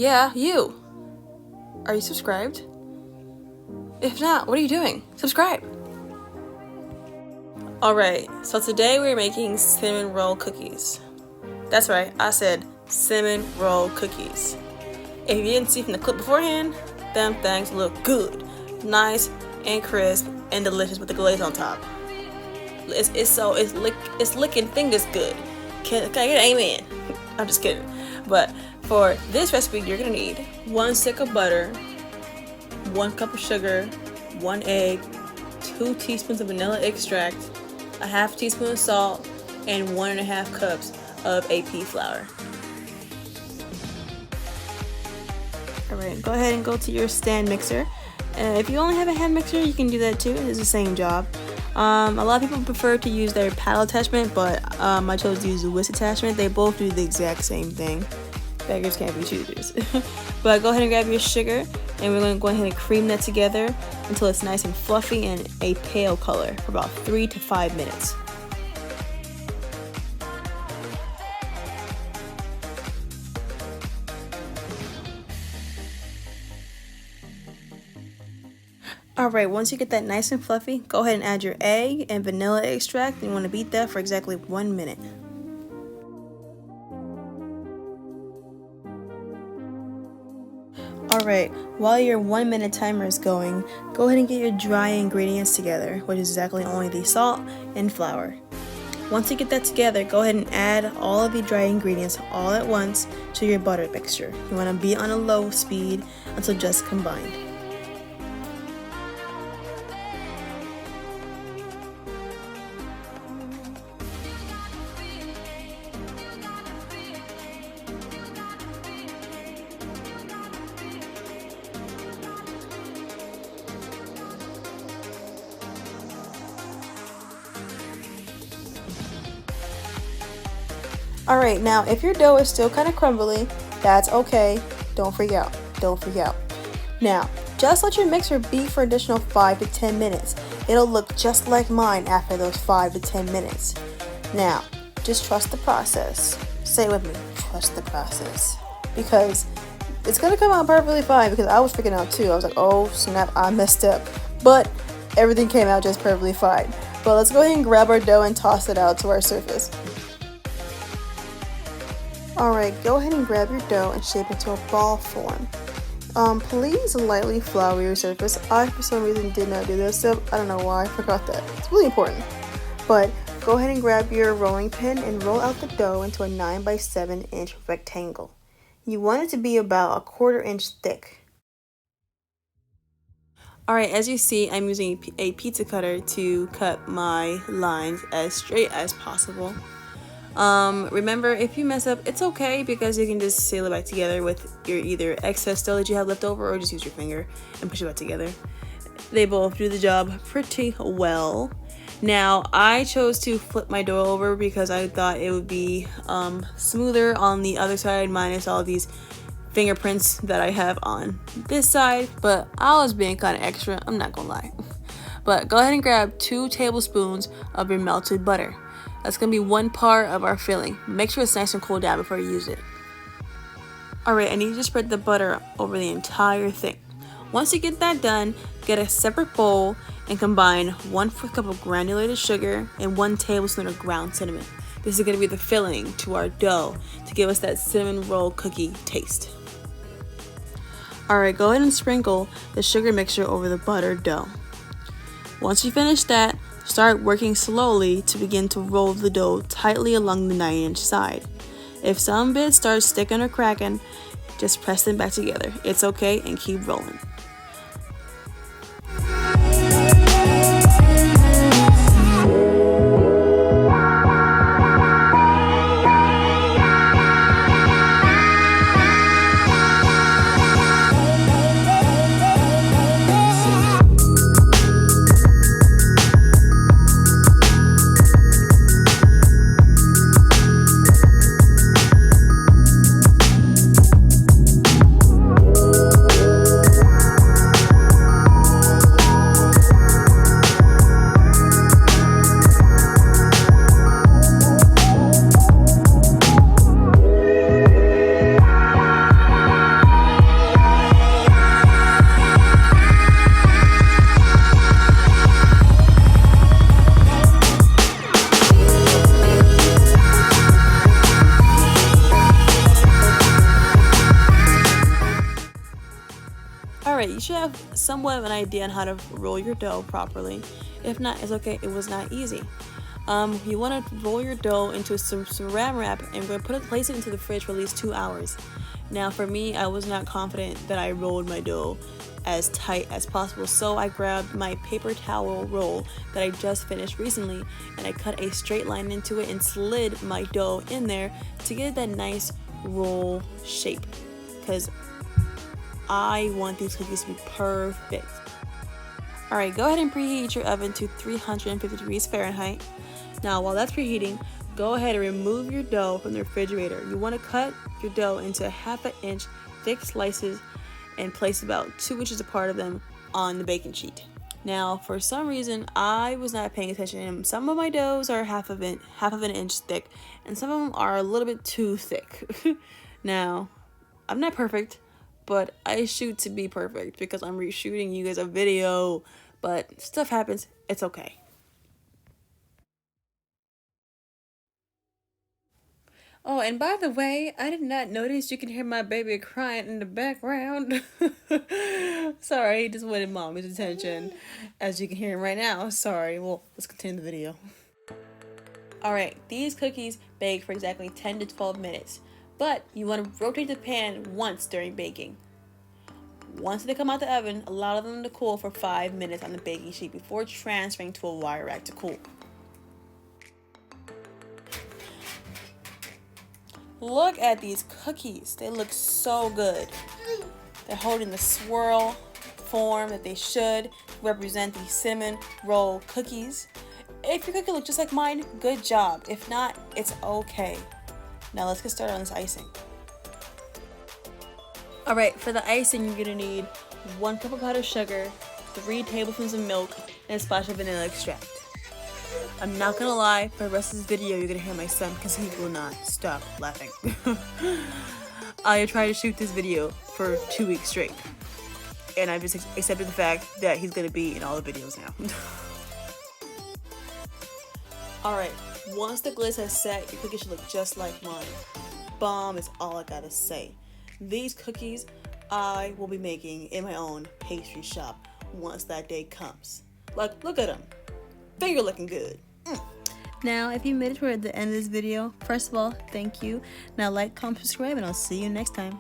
Yeah, you. Are you subscribed? If not, what are you doing? Subscribe! Alright, so today we're making cinnamon roll cookies. That's right, I said cinnamon roll cookies. If you didn't see from the clip beforehand, them things look good. Nice and crisp and delicious with the glaze on top. It's licking fingers good. Can I get an amen? I'm just kidding. But for this recipe, you're gonna need 1 stick of butter, 1 cup of sugar, 1 egg, 2 teaspoons of vanilla extract, a half teaspoon of salt, and 1.5 cups of AP flour. Alright, go ahead and go to your stand mixer. If you only have a hand mixer, you can do that too. It's the same job. A lot of people prefer to use their paddle attachment, but I chose to use the whisk attachment. They both do the exact same thing. Beggars can't be choosers. But go ahead and grab your sugar, and we're going to go ahead and cream that together until it's nice and fluffy and a pale color for about 3 to 5 minutes. Alright, once you get that nice and fluffy, go ahead and add your egg and vanilla extract, and you want to beat that for exactly 1 minute. Alright, while your 1 minute timer is going, go ahead and get your dry ingredients together, which is exactly only the salt and flour. Once you get that together, go ahead and add all of the dry ingredients all at once to your butter mixture. You want to beat on a low speed until just combined. Alright, now if your dough is still kind of crumbly, that's okay. Don't freak out. Don't freak out. Now, just let your mixer beat for additional 5 to 10 minutes. It'll look just like mine after those 5 to 10 minutes. Now, just trust the process. Say it with me, trust the process. Because it's going to come out perfectly fine, because I was freaking out too. I was like, oh snap, I messed up. But everything came out just perfectly fine. But let's go ahead and grab our dough and toss it out to our surface. Alright, go ahead and grab your dough and shape it to a ball form. Please lightly flour your surface. I, for some reason, did not do this step. I don't know why, I forgot that. It's really important. But go ahead and grab your rolling pin and roll out the dough into a 9 by 7 inch rectangle. You want it to be about 1/4 inch thick. Alright, as you see, I'm using a pizza cutter to cut my lines as straight as possible. Remember, if you mess up, it's okay, because you can just seal it back together with your either excess dough that you have left over, or just use your finger and push it back together. They both do the job pretty well. Now, I chose to flip my dough over because I thought it would be smoother on the other side, minus all these fingerprints that I have on this side, but I was being kind of extra, I'm not gonna lie. But go ahead and grab 2 tablespoons of your melted butter. That's going to be 1 part of our filling. Make sure it's nice and cooled down before you use it. Alright, I need you to spread the butter over the entire thing. Once you get that done, get a separate bowl and combine 1/4 cup of granulated sugar and 1 tablespoon of ground cinnamon. This is going to be the filling to our dough to give us that cinnamon roll cookie taste. Alright, go ahead and sprinkle the sugar mixture over the buttered dough. Once you finish that, start working slowly to begin to roll the dough tightly along the 9-inch side. If some bits start sticking or cracking, just press them back together. It's okay, and keep rolling. Alright, you should have somewhat of an idea on how to roll your dough properly. If not, it's okay, it was not easy. You want to roll your dough into some saran wrap and we're going to place it into the fridge for at least 2 hours. Now for me, I was not confident that I rolled my dough as tight as possible, so I grabbed my paper towel roll that I just finished recently and I cut a straight line into it and slid my dough in there to get that nice roll shape, because I want these cookies to be perfect. Alright, go ahead and preheat your oven to 350 degrees Fahrenheit. Now while that's preheating, go ahead and remove your dough from the refrigerator. You want to cut your dough into 1/2 inch thick slices and place about 2 inches apart of them on the baking sheet. Now for some reason I was not paying attention, and some of my doughs are half of an inch thick and some of them are a little bit too thick. Now I'm not perfect, but I shoot to be perfect because I'm reshooting you guys a video, but stuff happens, it's okay. Oh, and by the way, I did not notice you can hear my baby crying in the background. Sorry, he just wanted mommy's attention. As you can hear him right now. Sorry, well, let's continue the video. Alright, these cookies bake for exactly 10 to 12 minutes. But you want to rotate the pan once during baking. Once they come out the oven, allow them to cool for 5 minutes on the baking sheet before transferring to a wire rack to cool. Look at these cookies. They look so good. They're holding the swirl form that they should represent the cinnamon roll cookies. If your cookie looks just like mine, good job. If not, it's okay. Now let's get started on this icing. Alright, for the icing you're going to need 1 cup of powdered sugar, 3 tablespoons of milk, and a splash of vanilla extract. I'm not gonna lie, for the rest of this video you're gonna hear my son because he will not stop laughing. I tried to shoot this video for 2 weeks straight, and I've just accepted the fact that he's gonna be in all the videos now. Alright, once the glaze has set, your cookie should look just like mine. Bomb is all I gotta say. These cookies I will be making in my own pastry shop once that day comes. Like, look at them. Finger looking good. Now, if you made it toward the end of this video, first of all, thank you. Now like, comment, subscribe, and I'll see you next time.